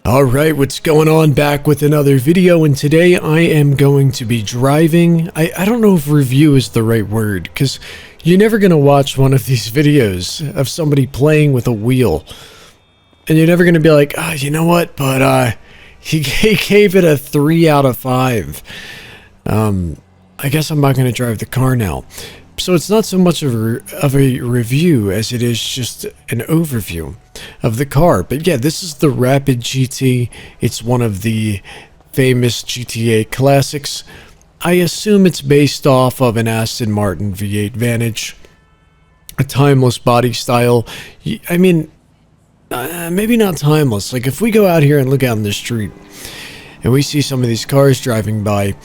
Alright, what's going on? Back with another video, and today I am going to be driving. I don't know if review is the right word, because you're never going to watch one of these videos of somebody playing with a wheel. And you're never going to be like, you know what, but he gave it a 3 out of 5. I guess I'm not going to drive the car now. So it's not so much of a review as it is just an overview of the car. But yeah, this is the Rapid GT. It's one of the famous GTA classics. I assume it's based off of an Aston Martin V8 Vantage. A timeless body style. I mean, maybe not timeless. Like if we go out here and look out in the street and we see some of these cars driving by,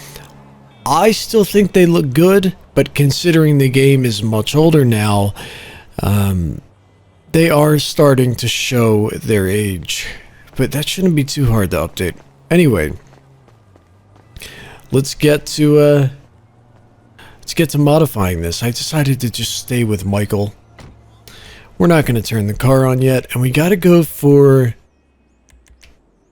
I still think they look good, but considering the game is much older now, they are starting to show their age. But that shouldn't be too hard to update. Anyway, let's get to modifying this. I decided to just stay with Michael. We're not going to turn the car on yet, and we got to go for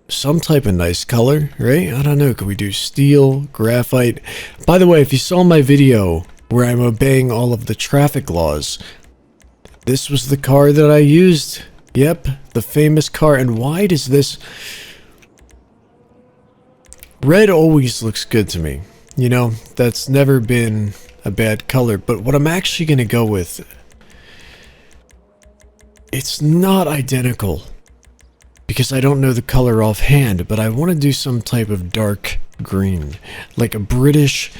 some type of nice color, right? I don't know. Could we do steel, graphite? By the way, if you saw my video where I'm obeying all of the traffic laws, this was the car that I used. Yep, the famous car. And why does this... Red always looks good to me. You know, that's never been a bad color. But what I'm actually going to go with... It's not identical, because I don't know the color offhand, but I want to do some type of dark green, like a British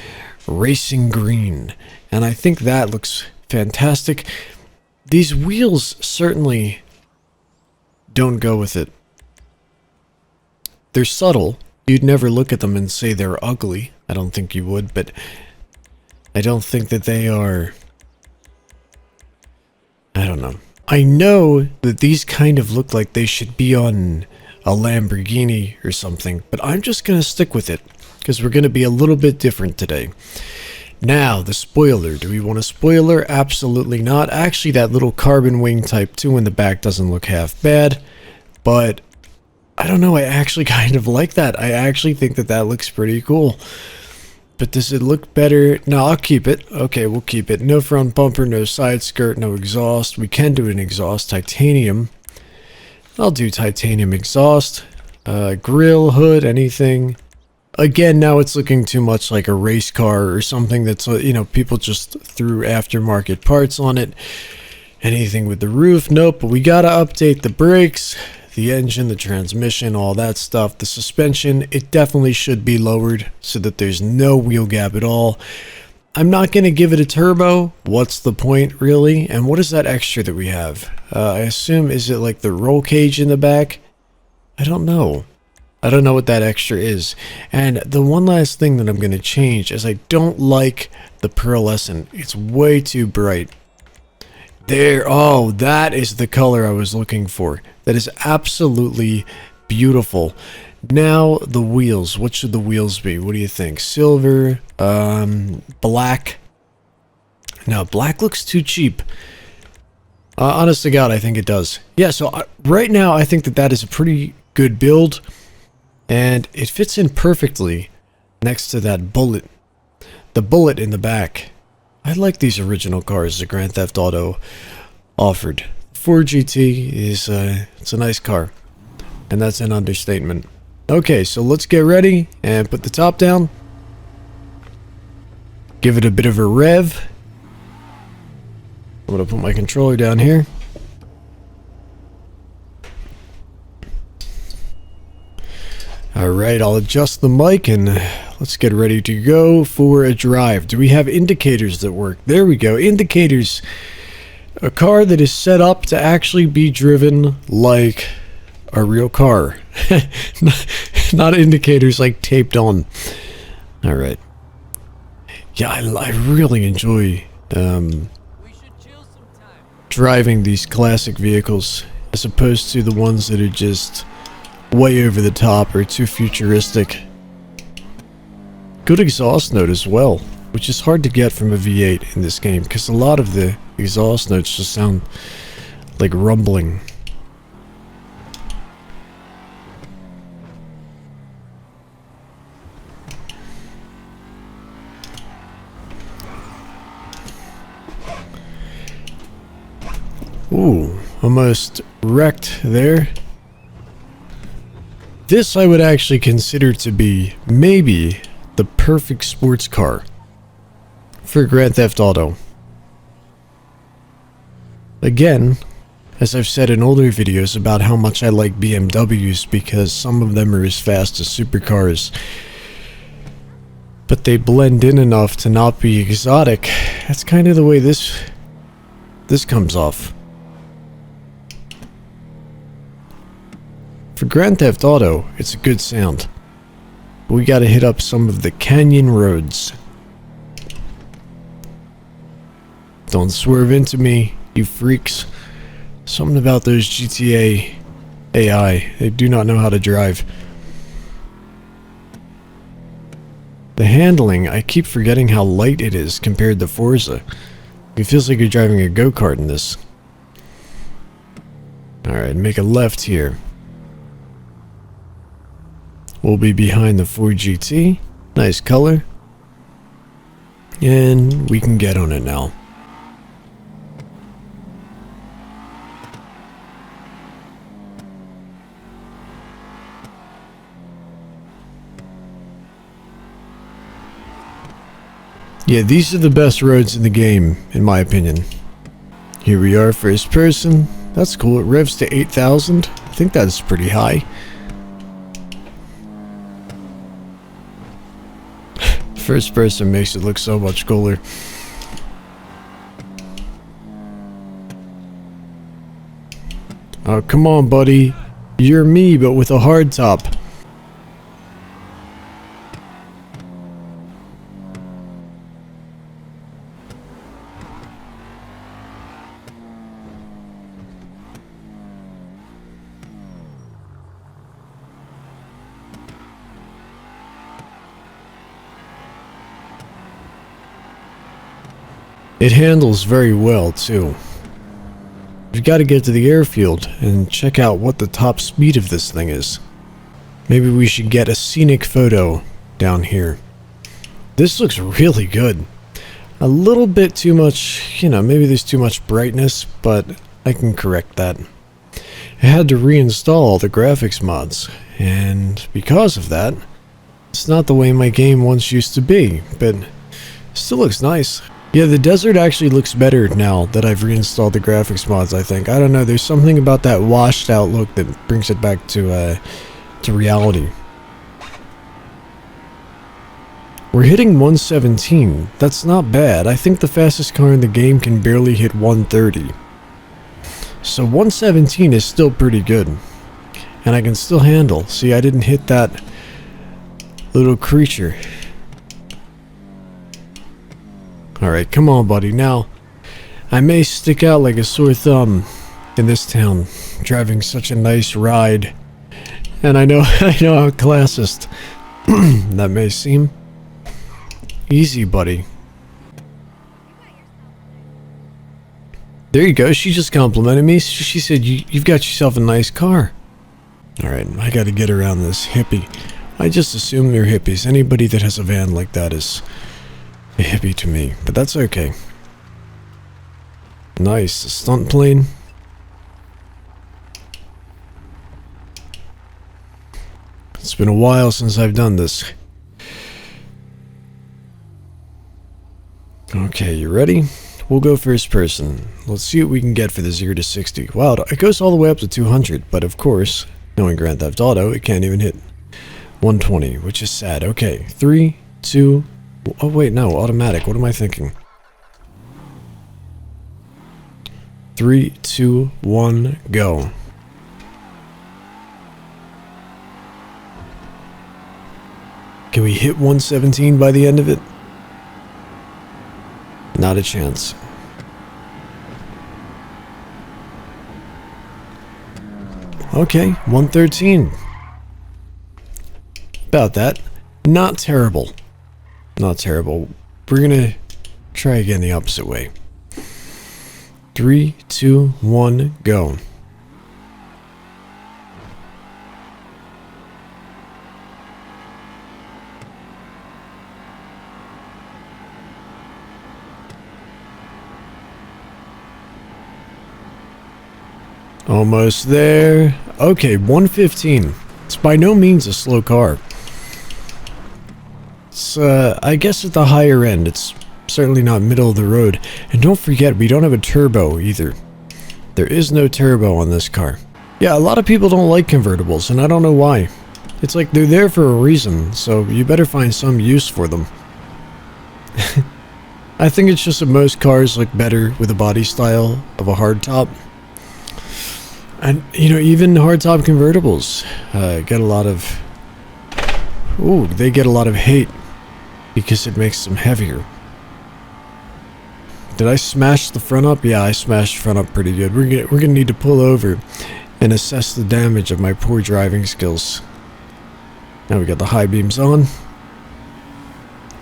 racing green, and I think that looks fantastic. These wheels certainly don't go with it. They're subtle. You'd never look at them and say they're ugly. I don't think you would, but I don't think that they are... I don't know. I know that these kind of look like they should be on a Lamborghini or something, but I'm just going to stick with it, because we're going to be a little bit different today. Now, the spoiler. Do we want a spoiler? Absolutely not. Actually, that little carbon wing type 2 in the back doesn't look half bad, but I don't know, I actually kind of like that. I actually think that that looks pretty cool. But does it look better? No, I'll keep it. Okay, we'll keep it. No front bumper, no side skirt, no exhaust. We can do an exhaust. Titanium. I'll do titanium exhaust. Grill, hood, anything. Again, now it's looking too much like a race car or something that's, you know, people just threw aftermarket parts on it. Anything with the roof? Nope, but we gotta update the brakes, the engine, the transmission, all that stuff. The suspension, it definitely should be lowered so that there's no wheel gap at all. I'm not going to give it a turbo. What's the point, really? And what is that extra that we have? I assume, is it like the roll cage in the back? I don't know. I don't know what that extra is. And the one last thing that I'm going to change is I don't like the pearlescent. It's way too bright. There, oh, that is the color I was looking for. That is absolutely beautiful. Now, the wheels. What should the wheels be? What do you think? Silver, black. No, black looks too cheap. Honest to God, I think it does. Yeah, so right now, I think that that is a pretty good build. And it fits in perfectly next to that bullet. The bullet in the back. I like these original cars that Grand Theft Auto offered. Ford GT is it's a nice car, and that's an understatement. Okay, so let's get ready and put the top down. Give it a bit of a rev. I'm gonna put my controller down here. Alright, I'll adjust the mic and let's get ready to go for a drive. Do we have indicators that work? There we go, indicators. A car that is set up to actually be driven like a real car. Not indicators like taped on. Alright. Yeah, I really enjoy driving these classic vehicles as opposed to the ones that are just way over the top or too futuristic. Good exhaust note as well, which is hard to get from a V8 in this game, because a lot of the exhaust notes just sound like rumbling. Ooh, almost wrecked there. This I would actually consider to be maybe the perfect sports car for Grand Theft Auto. Again, as I've said in older videos about how much I like BMWs because some of them are as fast as supercars, but they blend in enough to not be exotic. That's kind of the way this comes off. For Grand Theft Auto, it's a good sound. But we gotta hit up some of the canyon roads. Don't swerve into me, you freaks. Something about those GTA AI. They do not know how to drive. The handling, I keep forgetting how light it is compared to Forza. It feels like you're driving a go-kart in this. Alright, make a left here. We'll be behind the Ford GT. Nice color. And we can get on it now. Yeah, these are the best roads in the game, in my opinion. Here we are, first person. That's cool. It revs to 8,000. I think that's pretty high. First person makes it look so much cooler. Oh, come on, buddy. You're me, but with a hard top. It handles very well, too. We've got to get to the airfield and check out what the top speed of this thing is. Maybe we should get a scenic photo down here. This looks really good. A little bit too much, you know, maybe there's too much brightness, but I can correct that. I had to reinstall all the graphics mods, and because of that, it's not the way my game once used to be, but it still looks nice. Yeah, the desert actually looks better now that I've reinstalled the graphics mods, I think. I don't know, there's something about that washed out look that brings it back to reality. We're hitting 117. That's not bad. I think the fastest car in the game can barely hit 130. So 117 is still pretty good. And I can still handle. See, I didn't hit that little creature. Alright, come on, buddy. Now, I may stick out like a sore thumb in this town, driving such a nice ride. And I know how classist that may seem. Easy, buddy. There you go. She just complimented me. She said, you've got yourself a nice car. Alright, I gotta get around this hippie. I just assume they're hippies. Anybody that has a van like that is a hippie to me, but that's okay. Nice, a stunt plane. It's been a while since I've done this. Okay, you ready? We'll go first person. Let's see what we can get for the 0 to 60. Wow, it goes all the way up to 200, but of course, knowing Grand Theft Auto, it can't even hit 120, which is sad. Okay, 3, 2... Oh wait, no, automatic. What am I thinking? 3, 2, 1, go. Can we hit 117 by the end of it? Not a chance. Okay, 113. About that. Not terrible. Not terrible. We're gonna try again the opposite way. 3, 2, 1, go. Almost there. Okay, 115. It's by no means a slow car. It's, I guess at the higher end. It's certainly not middle of the road. And don't forget, we don't have a turbo either. There is no turbo on this car. Yeah, a lot of people don't like convertibles, and I don't know why. It's like they're there for a reason, so you better find some use for them. I think it's just that most cars look better with a body style of a hardtop. And, you know, even hardtop convertibles get a lot of... Ooh, they get a lot of hate because it makes them heavier. Did I smash the front up? Yeah, I smashed the front up pretty good. We're gonna need to pull over and assess the damage of my poor driving skills. Now we got the high beams on.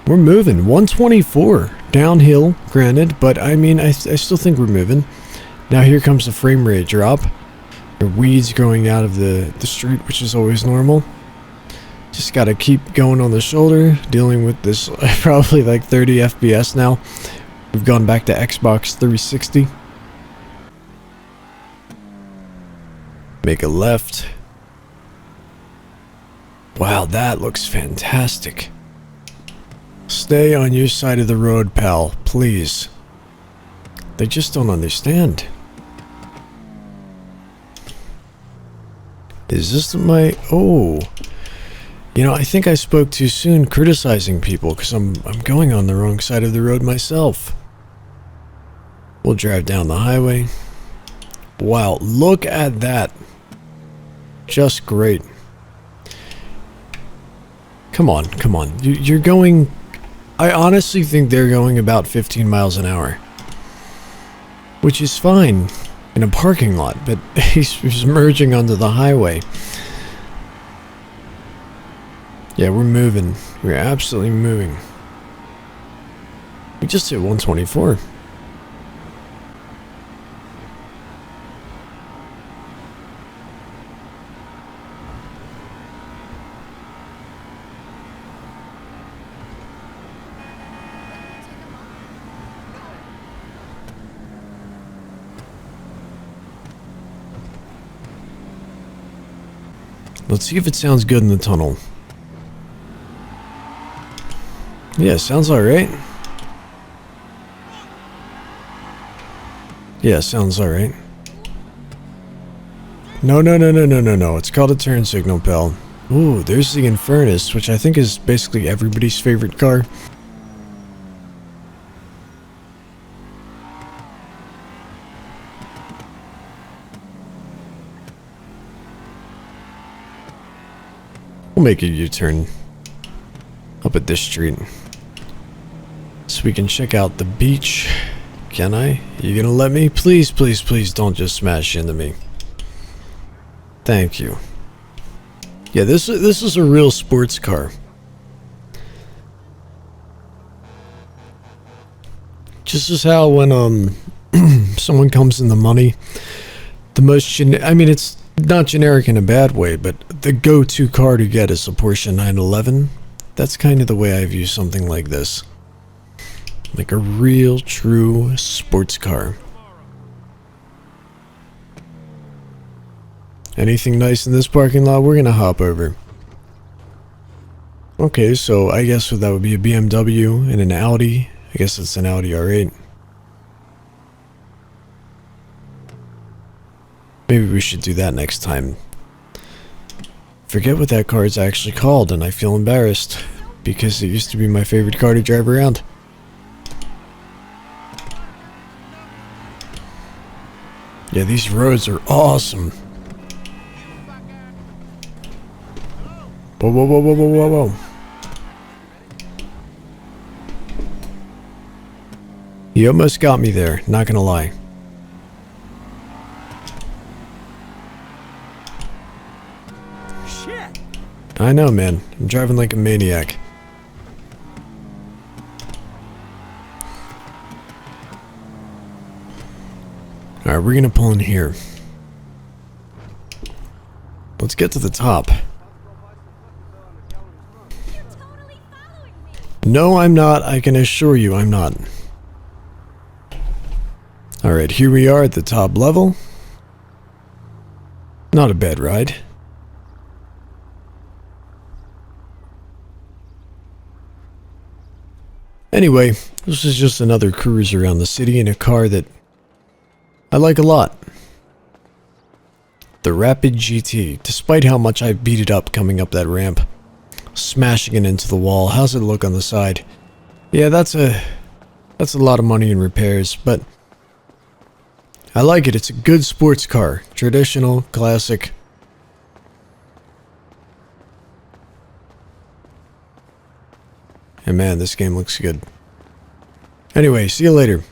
We're moving. 124. Downhill, granted, but I mean, I still think we're moving. Now here comes the frame rate drop. There are weeds growing out of the street, which is always normal. Just gotta keep going on the shoulder, dealing with this probably like 30 FPS now. We've gone back to Xbox 360. Make a left. Wow, that looks fantastic. Stay on your side of the road, pal, please. They just don't understand. Is this my... Oh. You know, I think I spoke too soon criticizing people because I'm going on the wrong side of the road myself. We'll drive down the highway. Wow, look at that. Just great. Come on, come on. You're going... I honestly think they're going about 15 miles an hour. Which is fine in a parking lot, but he's merging onto the highway. Yeah, we're moving. We're absolutely moving. We just hit 124. Let's see if it sounds good in the tunnel. Yeah, sounds alright. Yeah, sounds alright. No. It's called a turn signal, pal. Ooh, there's the Infernus, which I think is basically everybody's favorite car. We'll make a U-turn up at this street so we can check out the beach. Can I? You gonna let me? Please, please, please don't just smash into me. Thank you. Yeah, this is a real sports car. Just as how when someone comes in the money, the most I mean, it's not generic in a bad way, but the go-to car to get is a Porsche 911. That's kind of the way I view something like this. Like a real, true sports car. Anything nice in this parking lot, we're gonna hop over. Okay, so I guess that would be a BMW and an Audi. I guess it's an Audi R8. Maybe we should do that next time. Forget what that car is actually called, and I feel embarrassed because it used to be my favorite car to drive around. Yeah, these roads are awesome. Whoa, whoa, whoa, whoa, whoa, whoa, whoa. You almost got me there, not gonna lie. Shit. I know, man. I'm driving like a maniac. Alright, we're gonna pull in here. Let's get to the top. No, I'm not. I can assure you I'm not. Alright, here we are at the top level. Not a bad ride. Anyway, this is just another cruise around the city in a car that I like a lot. The Rapid GT, despite how much I beat it up coming up that ramp. Smashing it into the wall. How's it look on the side? Yeah, that's a lot of money in repairs, but I like it. It's a good sports car. Traditional, classic. And man, this game looks good. Anyway, see you later.